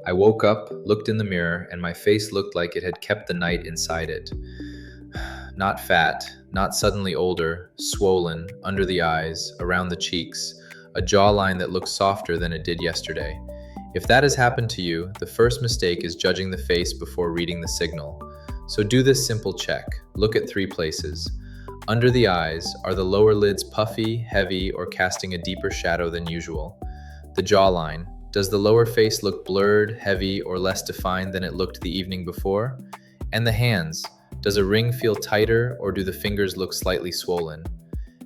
I woke up, looked in the mirror, and my face looked like it had kept the night inside it. Not fat, not suddenly older, swollen, under the eyes, around the cheeks, a jawline that looks softer than it did yesterday. If that has happened to you, the first mistake is judging the face before reading the signal. So do this simple check. Look at three places. Under the eyes, are the lower lids puffy, heavy, or casting a deeper shadow than usual? The jawline, does the lower face look blurred, heavy, or less defined than it looked the evening before? And the hands, does a ring feel tighter or do the fingers look slightly swollen?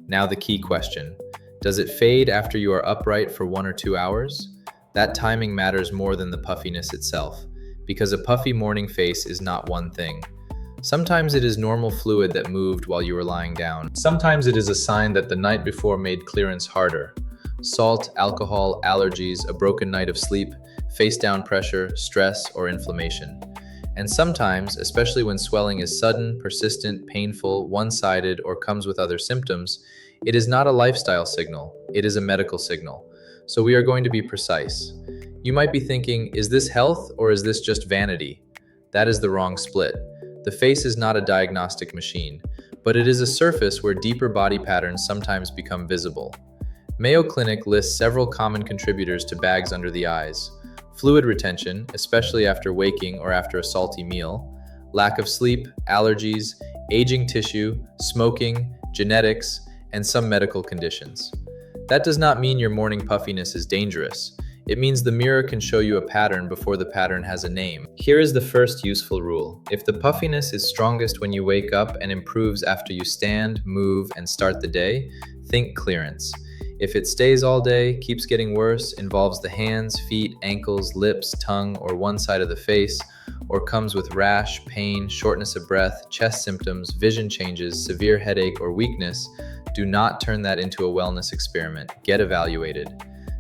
Now the key question, does it fade after you are upright for 1 or 2 hours? That timing matters more than the puffiness itself, because a puffy morning face is not one thing. Sometimes it is normal fluid that moved while you were lying down. Sometimes it is a sign that the night before made clearance harder. Salt, alcohol, allergies, a broken night of sleep, face-down pressure, stress, or inflammation. And sometimes, especially when swelling is sudden, persistent, painful, one-sided, or comes with other symptoms, it is not a lifestyle signal, it is a medical signal. So we are going to be precise. You might be thinking, is this health or is this just vanity? That is the wrong split. The face is not a diagnostic machine, but it is a surface where deeper body patterns sometimes become visible. Mayo Clinic lists several common contributors to bags under the eyes: fluid retention, especially after waking or after a salty meal, lack of sleep, allergies, aging tissue, smoking, genetics, and some medical conditions. That does not mean your morning puffiness is dangerous. It means the mirror can show you a pattern before the pattern has a name. Here is the first useful rule. If the puffiness is strongest when you wake up and improves after you stand, move, and start the day, think clearance. If it stays all day, keeps getting worse, involves the hands, feet, ankles, lips, tongue, or one side of the face, or comes with rash, pain, shortness of breath, chest symptoms, vision changes, severe headache, or weakness, do not turn that into a wellness experiment. Get evaluated.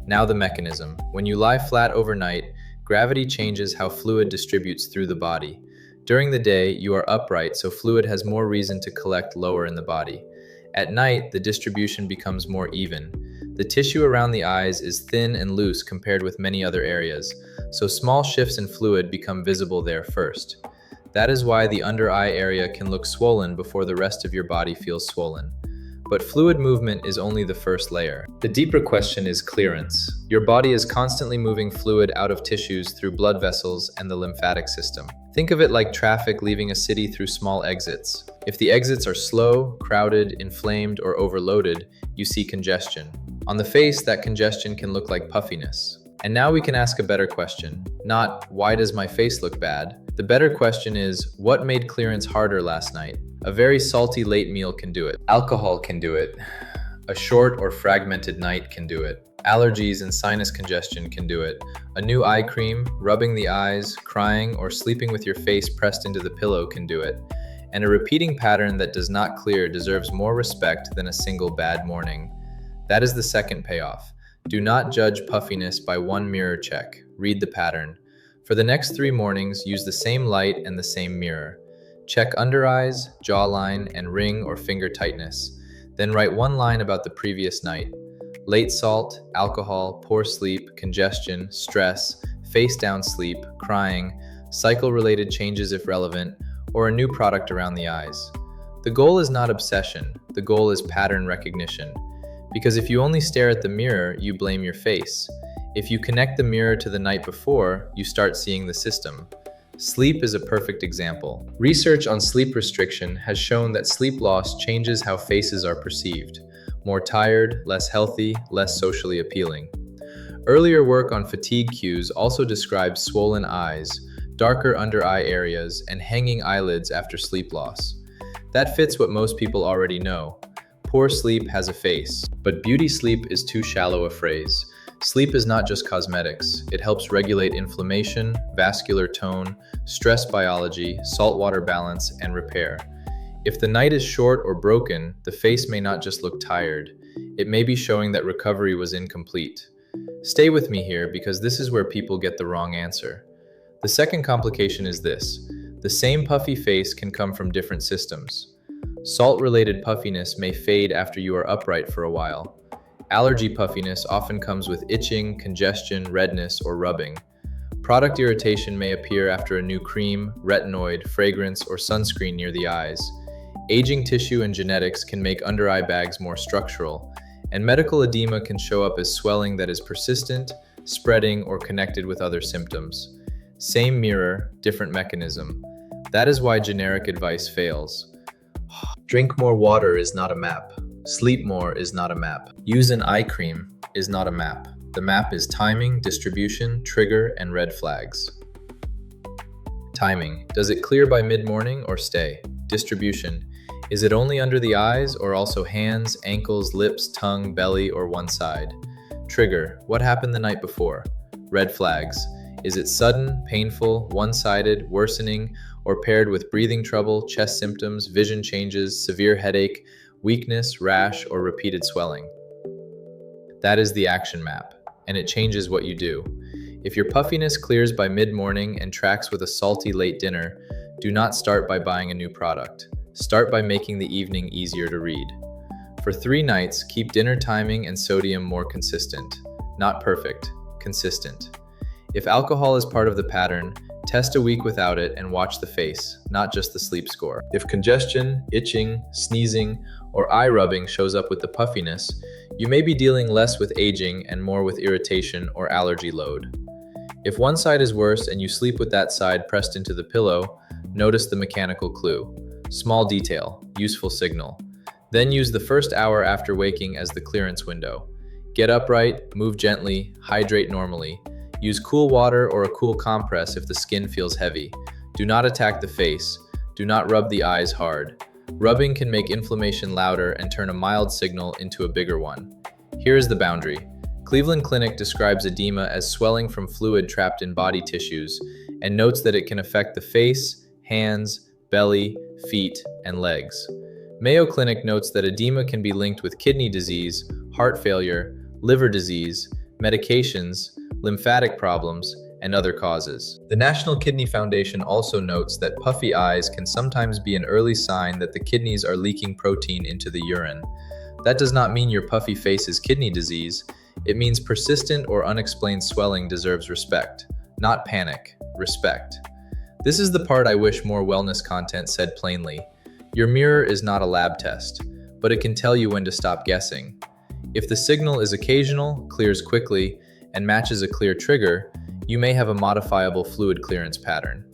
Now the mechanism. When you lie flat overnight, gravity changes how fluid distributes through the body. During the day, you are upright, so fluid has more reason to collect lower in the body. At night, the distribution becomes more even. The tissue around the eyes is thin and loose compared with many other areas, so small shifts in fluid become visible there first. That is why the under eye area can look swollen before the rest of your body feels swollen. But fluid movement is only the first layer. The deeper question is clearance. Your body is constantly moving fluid out of tissues through blood vessels and the lymphatic system. Think of it like traffic leaving a city through small exits. If the exits are slow, crowded, inflamed, or overloaded, you see congestion. On the face, that congestion can look like puffiness. And now we can ask a better question. Not, why does my face look bad? The better question is, what made clearance harder last night? A very salty late meal can do it. Alcohol can do it. A short or fragmented night can do it. Allergies and sinus congestion can do it. A new eye cream, rubbing the eyes, crying, or sleeping with your face pressed into the pillow can do it. And a repeating pattern that does not clear deserves more respect than a single bad morning. That is the second payoff. Do not judge puffiness by one mirror check. Read the pattern. For the next 3 mornings, use the same light and the same mirror. Check under eyes, jawline, and ring or finger tightness. Then write one line about the previous night. Late salt, alcohol, poor sleep, congestion, stress, face down sleep, crying, cycle-related changes if relevant, or a new product around the eyes. The goal is not obsession. The goal is pattern recognition. Because if you only stare at the mirror, you blame your face. If you connect the mirror to the night before, you start seeing the system. Sleep is a perfect example. Research on sleep restriction has shown that sleep loss changes how faces are perceived. More tired, less healthy, less socially appealing. Earlier work on fatigue cues also describes swollen eyes, darker under eye areas, and hanging eyelids after sleep loss. That fits what most people already know. Poor sleep has a face, but beauty sleep is too shallow a phrase. Sleep is not just cosmetics. It helps regulate inflammation, vascular tone, stress biology, saltwater balance, and repair. If the night is short or broken, the face may not just look tired. It may be showing that recovery was incomplete. Stay with me here because this is where people get the wrong answer. The second complication is this. The same puffy face can come from different systems. Salt-related puffiness may fade after you are upright for a while. Allergy puffiness often comes with itching, congestion, redness, or rubbing. Product irritation may appear after a new cream, retinoid, fragrance, or sunscreen near the eyes. Aging tissue and genetics can make under-eye bags more structural, and medical edema can show up as swelling that is persistent, spreading, or connected with other symptoms. Same mirror, different mechanism. That is why generic advice fails. Drink more water is not a map. Sleep more is not a map. Use an eye cream is not a map. The map is timing, distribution, trigger, and red flags. Timing. Does it clear by mid-morning or stay? Distribution. Is it only under the eyes or also hands, ankles, lips, tongue, belly, or one side? Trigger. What happened the night before? Red flags. Is it sudden, painful, one-sided, worsening, or paired with breathing trouble, chest symptoms, vision changes, severe headache, weakness, rash, or repeated swelling? That is the action map, and it changes what you do. If your puffiness clears by mid-morning and tracks with a salty late dinner, do not start by buying a new product. Start by making the evening easier to read. For 3 nights, keep dinner timing and sodium more consistent. Not perfect, consistent. If alcohol is part of the pattern, test a week without it and watch the face, not just the sleep score. If congestion, itching, sneezing, or eye rubbing shows up with the puffiness, you may be dealing less with aging and more with irritation or allergy load. If one side is worse and you sleep with that side pressed into the pillow, notice the mechanical clue. Small detail, useful signal. Then use the first hour after waking as the clearance window. Get upright, move gently, hydrate normally. Use cool water or a cool compress if the skin feels heavy. Do not attack the face. Do not rub the eyes hard. Rubbing can make inflammation louder and turn a mild signal into a bigger one. Here is the boundary. Cleveland Clinic describes edema as swelling from fluid trapped in body tissues and notes that it can affect the face, hands, belly, feet, and legs. Mayo Clinic notes that edema can be linked with kidney disease, heart failure, liver disease, medications, lymphatic problems, and other causes. The National Kidney Foundation also notes that puffy eyes can sometimes be an early sign that the kidneys are leaking protein into the urine. That does not mean your puffy face is kidney disease. It means persistent or unexplained swelling deserves respect. Not panic, respect. This is the part I wish more wellness content said plainly. Your mirror is not a lab test, but it can tell you when to stop guessing. If the signal is occasional, clears quickly, and matches a clear trigger, you may have a modifiable fluid clearance pattern.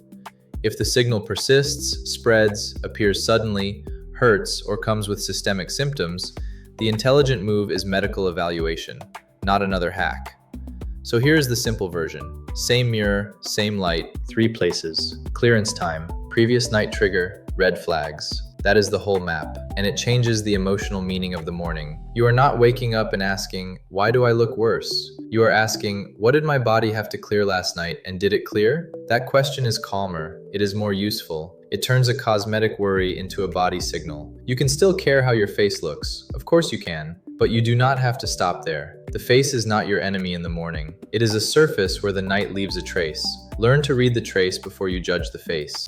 If the signal persists, spreads, appears suddenly, hurts, or comes with systemic symptoms, the intelligent move is medical evaluation, not another hack. So here's the simple version. Same mirror, same light, 3 places. Clearance time, previous night trigger, red flags. That is the whole map, and it changes the emotional meaning of the morning. You are not waking up and asking, why do I look worse? You are asking, what did my body have to clear last night, and did it clear? That question is calmer. It is more useful. It turns a cosmetic worry into a body signal. You can still care how your face looks. Of course you can, but you do not have to stop there. The face is not your enemy in the morning. It is a surface where the night leaves a trace. Learn to read the trace before you judge the face.